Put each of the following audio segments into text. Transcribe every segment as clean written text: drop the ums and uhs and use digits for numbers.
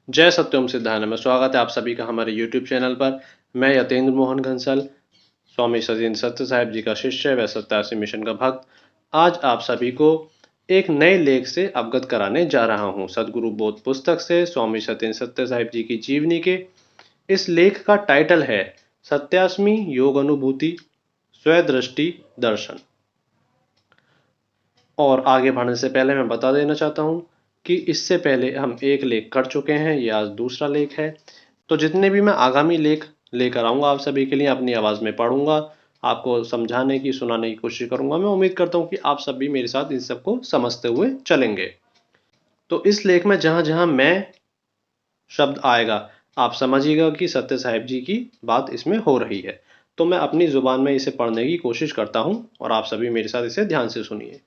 जय सत्यम सिद्धानंद में स्वागत है आप सभी का हमारे YouTube चैनल पर। मैं यतेंद्र मोहन घंसल, स्वामी सजीन सत्य साहिब जी का शिष्य व 87 मिशन का भक्त, आज आप सभी को एक नए लेख से अवगत कराने जा रहा हूं। सदगुरु बोध पुस्तक से स्वामी सतीन सत्य साहिब जी की जीवनी के इस लेख का टाइटल है 87वीं योग अनुभूति स्वदृष्टि दर्शन। और आगे बढ़ने से पहले मैं बता देना चाहता हूं कि इससे पहले हम एक लेख कर चुके हैं, ये आज दूसरा लेख है। तो जितने भी मैं आगामी लेख लेकर आऊंगा आप सभी के लिए अपनी आवाज में पढ़ूंगा, आपको समझाने की सुनाने की कोशिश करूंगा। मैं उम्मीद करता हूं कि आप सब भी मेरे साथ इन सबको समझते हुए चलेंगे। तो इस लेख में जहां जहां मैं शब्द आएगा आप समझिएगा कि सत्य साहिब जी की बात इसमें हो रही है। तो मैं अपनी जुबान में इसे पढ़ने की कोशिश करता हूं और आप सभी मेरे साथ इसे ध्यान से सुनिए।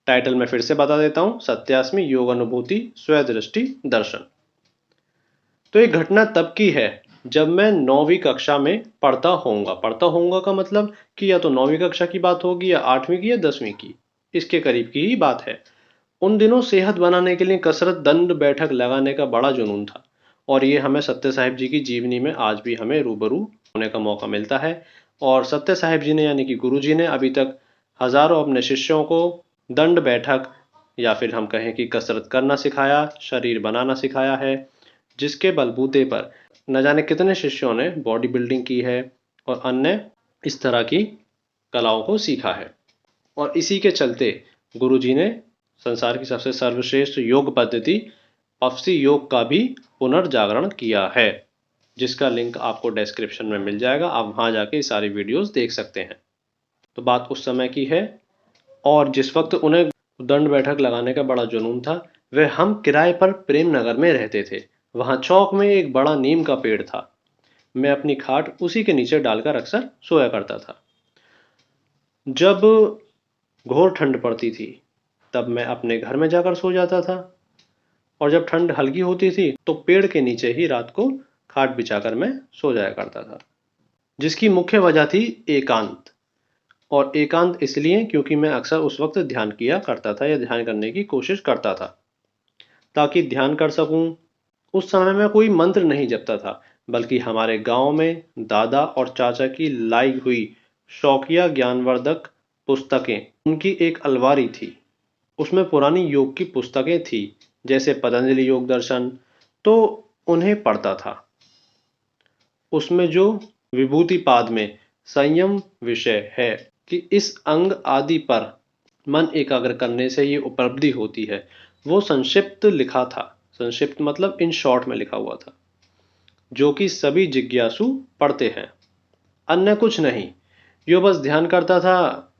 टाइटल मैं फिर से बता देता हूं, 87वीं योग अनुभूति स्वदृष्टि दर्शन। तो ये घटना तब की है जब मैं 9वीं कक्षा में पढ़ता होऊंगा का मतलब कि या तो 9वीं कक्षा की बात होगी या 8वीं की या 10वीं की, इसके करीब की ही बात है। उन दिनों सेहत बनाने के लिए कसरत दंड बैठक लगाने का बड़ा जुनून था और ये हमें सत्य साहिब जी की जीवनी में आज भी हमें रूबरू होने का मौका मिलता है। और सत्य साहिब जी ने यानी कि गुरु जी ने अभी तक हजारों अपने शिष्यों को दंड बैठक या फिर हम कहें कि कसरत करना सिखाया, शरीर बनाना सिखाया है, जिसके बलबूते पर न जाने कितने शिष्यों ने बॉडी बिल्डिंग की है और अन्य इस तरह की कलाओं को सीखा है। और इसी के चलते गुरु जी ने संसार की सबसे सर्वश्रेष्ठ योग पद्धति पफसी योग का भी पुनर्जागरण किया है, जिसका लिंक आपको डिस्क्रिप्शन में मिल जाएगा। आप वहां जाके सारी वीडियोस देख सकते हैं। तो बात उस समय की है और जिस वक्त उन्हें दंड बैठक लगाने का बड़ा जुनून था, वे हम किराए पर प्रेम नगर में रहते थे। वहां चौक में एक बड़ा नीम का पेड़ था। मैं अपनी खाट उसी के नीचे डालकर अक्सर सोया करता था। जब घोर ठंड पड़ती थी तब मैं अपने घर में जाकर सो जाता था और जब ठंड हल्की होती थी तो पेड़ के नीचे ही रात को खाट बिछाकर मैं सो जाया करता था, जिसकी मुख्य वजह थी एकांत। और एकांत इसलिए क्योंकि मैं अक्सर उस वक्त ध्यान किया करता था या ध्यान करने की कोशिश करता था। ताकि ध्यान कर सकूं उस समय मैं कोई मंत्र नहीं जपता था, बल्कि हमारे गांव में दादा और चाचा की लाई हुई शौकिया ज्ञानवर्धक पुस्तकें, उनकी एक अलमारी थी। उसमें पुरानी योग की पुस्तकें थी, जैसे पतंजलि योग दर्शन, तो उन्हें पढ़ता था। उसमें जो विभूति पाद में संयम विषय है कि इस अंग आदि पर मन एकाग्र करने से ये उपलब्धि होती है, वो संक्षिप्त लिखा था। संक्षिप्त मतलब इन शॉर्ट में लिखा हुआ था, जो कि सभी जिज्ञासु पढ़ते हैं। अन्य कुछ नहीं, यो बस ध्यान करता था।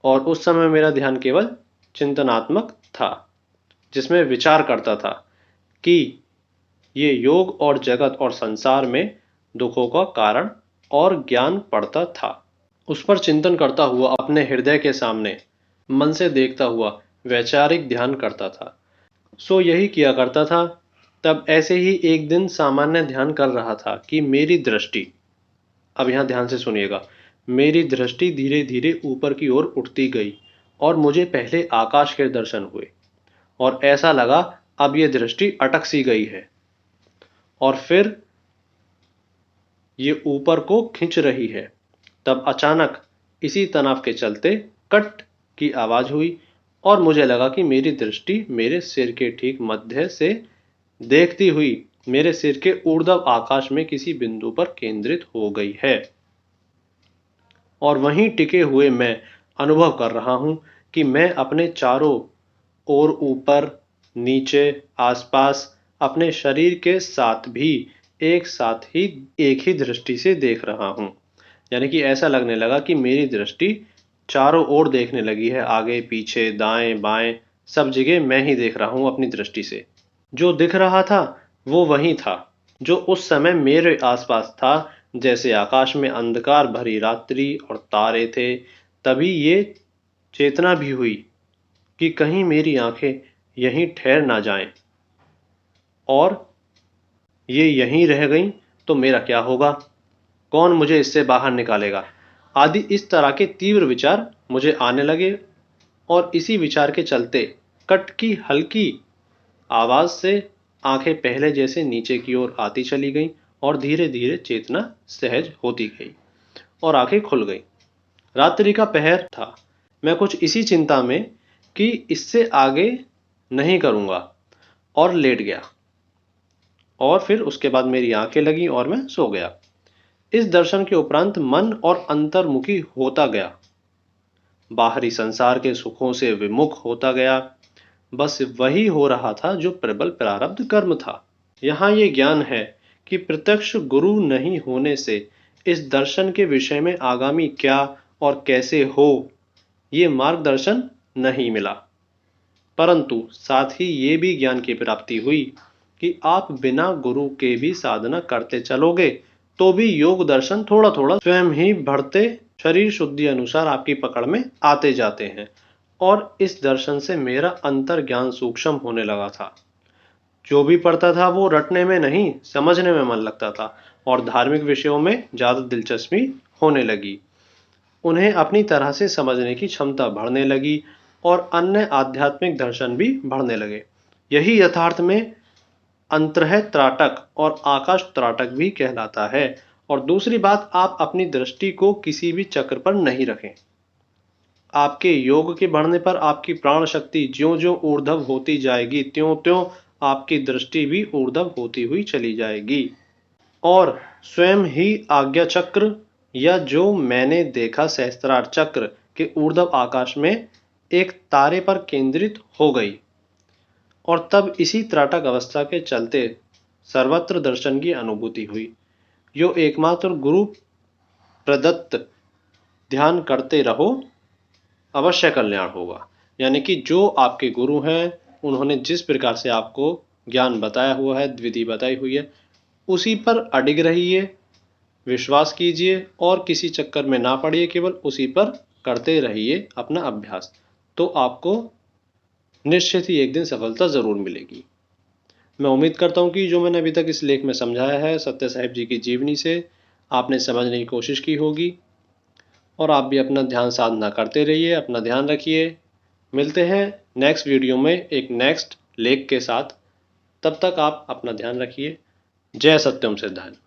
और उस समय मेरा ध्यान केवल चिंतनात्मक था, जिसमें विचार करता था कि ये योग और जगत और संसार में दुखों का कारण और ज्ञान पड़ता था। उस पर चिंतन करता हुआ अपने हृदय के सामने मन से देखता हुआ वैचारिक ध्यान करता था। सो यही किया करता था। तब ऐसे ही एक दिन सामान्य ध्यान कर रहा था कि मेरी दृष्टि, अब यहां ध्यान से सुनिएगा, मेरी दृष्टि धीरे धीरे ऊपर की ओर उठती गई और मुझे पहले आकाश के दर्शन हुए और ऐसा लगा अब ये दृष्टि अटक सी गई है और फिर ये ऊपर को खिंच रही है। तब अचानक इसी तनाव के चलते कट की आवाज हुई और मुझे लगा कि मेरी दृष्टि मेरे सिर के ठीक मध्य से देखती हुई मेरे सिर के ऊर्ध्व आकाश में किसी बिंदु पर केंद्रित हो गई है और वहीं टिके हुए मैं अनुभव कर रहा हूं कि मैं अपने चारों ओर, ऊपर, नीचे, आसपास, अपने शरीर के साथ भी एक साथ ही एक ही दृष्टि से देख रहा हूं। यानी कि ऐसा लगने लगा कि मेरी दृष्टि चारों ओर देखने लगी है, आगे पीछे दाएं बाएं सब जगह मैं ही देख रहा हूं अपनी दृष्टि से। जो दिख रहा था वो वही था जो उस समय मेरे आसपास था, जैसे आकाश में अंधकार भरी रात्रि और तारे थे। तभी ये चेतना भी हुई कि कहीं मेरी आंखें यहीं ठहर ना जाएं और ये यहीं रह गईं तो मेरा क्या होगा, कौन मुझे इससे बाहर निकालेगा, आदि इस तरह के तीव्र विचार मुझे आने लगे। और इसी विचार के चलते कट की हल्की आवाज से आंखें पहले जैसे नीचे की ओर आती चली गईं और धीरे धीरे चेतना सहज होती गई और आंखें खुल गईं। रात्रि का पहर था। मैं कुछ इसी चिंता में कि इससे आगे नहीं करूंगा और लेट गया, और फिर उसके बाद मेरी आंखें लगी और मैं सो गया। इस दर्शन के उपरांत मन और अंतर्मुखी होता गया, बाहरी संसार के सुखों से विमुख होता गया। बस वही हो रहा था जो प्रबल प्रारब्ध कर्म था। यहाँ ये ज्ञान है कि प्रत्यक्ष गुरु नहीं होने से इस दर्शन के विषय में आगामी क्या और कैसे हो, ये मार्गदर्शन नहीं मिला, परंतु साथ ही ये भी ज्ञान की प्राप्ति हुई कि आप बिना गुरु के भी साधना करते चलोगे तो भी योग दर्शन थोड़ा थोड़ा स्वयं ही बढ़ते शरीर शुद्धि अनुसार आपकी पकड़ में आते जाते हैं। और इस दर्शन से मेरा अंतर ज्ञान सूक्ष्म होने लगा था। जो भी पढ़ता था वो रटने में नहीं, समझने में मन लगता था और धार्मिक विषयों में ज्यादा दिलचस्पी होने लगी। उन्हें अपनी तरह से समझने की क्षमता बढ़ने लगी और अन्य आध्यात्मिक दर्शन भी बढ़ने लगे। यही यथार्थ में अंतर्ह त्राटक और आकाश त्राटक भी कहलाता है। और दूसरी बात, आप अपनी दृष्टि को किसी भी चक्र पर नहीं रखें। आपके योग के बढ़ने पर आपकी प्राण शक्ति ज्यों-ज्यों ऊर्ध्व होती जाएगी, त्यों-त्यों आपकी दृष्टि भी ऊर्ध्व होती हुई चली जाएगी और स्वयं ही आज्ञा चक्र या जो मैंने देखा सहस्त्रार चक्र के ऊर्ध्व आकाश में एक तारे पर केंद्रित हो गई। और तब इसी त्राटक अवस्था के चलते सर्वत्र दर्शन की अनुभूति हुई। यो एकमात्र गुरु प्रदत्त ध्यान करते रहो, अवश्य कल्याण होगा। यानी कि जो आपके गुरु हैं, उन्होंने जिस प्रकार से आपको ज्ञान बताया हुआ है, विधि बताई हुई है, उसी पर अडिग रहिए, विश्वास कीजिए और किसी चक्कर में ना पड़िए, केवल उसी पर करते रहिए अपना अभ्यास। तो आपको निश्चित ही एक दिन सफलता जरूर मिलेगी। मैं उम्मीद करता हूँ कि जो मैंने अभी तक इस लेख में समझाया है, सत्य साहिब जी की जीवनी से आपने समझने की कोशिश की होगी और आप भी अपना ध्यान साधना करते रहिए। अपना ध्यान रखिए। मिलते हैं नेक्स्ट वीडियो में एक नेक्स्ट लेख के साथ। तब तक आप अपना ध्यान रखिए। जय सत्यम सिद्धांत।